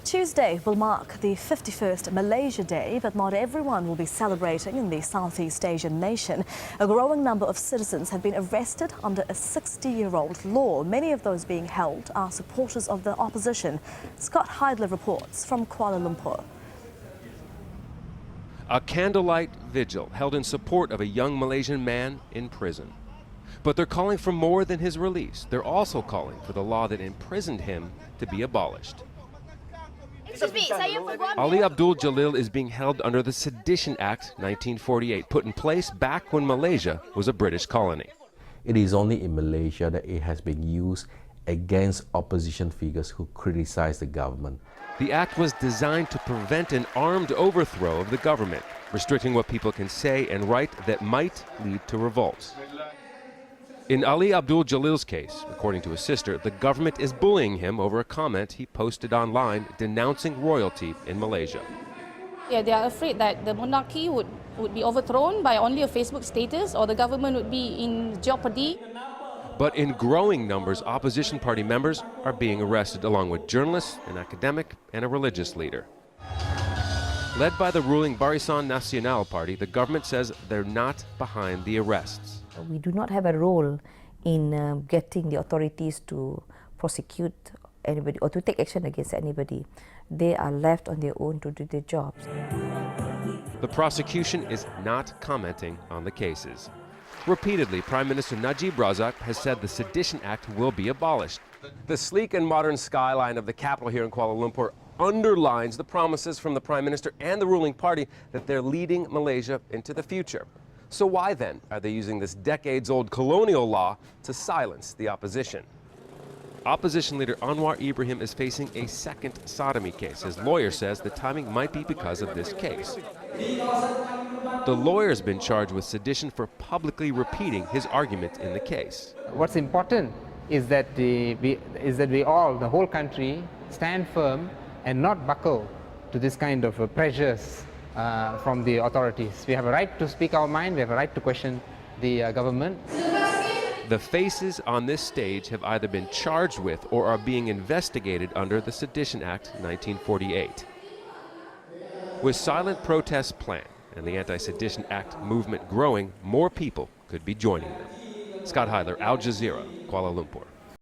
Tuesday will mark the 51st Malaysia Day, but not everyone will be celebrating in the Southeast Asian nation. A growing number of citizens have been arrested under a 60-year-old law. Many of those being held are supporters of the opposition. Scott Heidler reports from Kuala Lumpur. A candlelight vigil held in support of a young Malaysian man in prison. But they're calling for more than his release. They're also calling for the law that imprisoned him to be abolished. Ali Abdul Jalil is being held under the Sedition Act 1948, put in place back when Malaysia was a British colony. It is only in Malaysia that it has been used against opposition figures who criticize the government. The act was designed to prevent an armed overthrow of the government, restricting what people can say and write that might lead to revolts. In Ali Abdul Jalil's case, according to his sister, the government is bullying him over a comment he posted online denouncing royalty in Malaysia. Yeah, they are afraid that the monarchy would be overthrown by only a Facebook status, or the government would be in jeopardy. But in growing numbers, opposition party members are being arrested, along with journalists, an academic, and a religious leader. Led by the ruling Barisan Nasional party, the government says they're not behind the arrests. We do not have a role in getting the authorities to prosecute anybody or to take action against anybody. They are left on their own to do their jobs. The prosecution is not commenting on the cases. Repeatedly, Prime Minister Najib Razak has said the Sedition Act will be abolished. The sleek and modern skyline of the capital here in Kuala Lumpur underlines the promises from the Prime Minister and the ruling party that they're leading Malaysia into the future. So why then are they using this decades-old colonial law to silence the opposition? Opposition leader Anwar Ibrahim is facing a second sodomy case. His lawyer says the timing might be because of this case. The lawyer's been charged with sedition for publicly repeating his argument in the case. What's important is that we all, the whole country, stand firm and not buckle to this kind of pressures from the authorities. We have a right to speak our mind, we have a right to question the government. The faces on this stage have either been charged with or are being investigated under the Sedition Act 1948. With silent protests planned and the Anti-Sedition Act movement growing, more people could be joining them. Scott Heidler, Al Jazeera, Kuala Lumpur.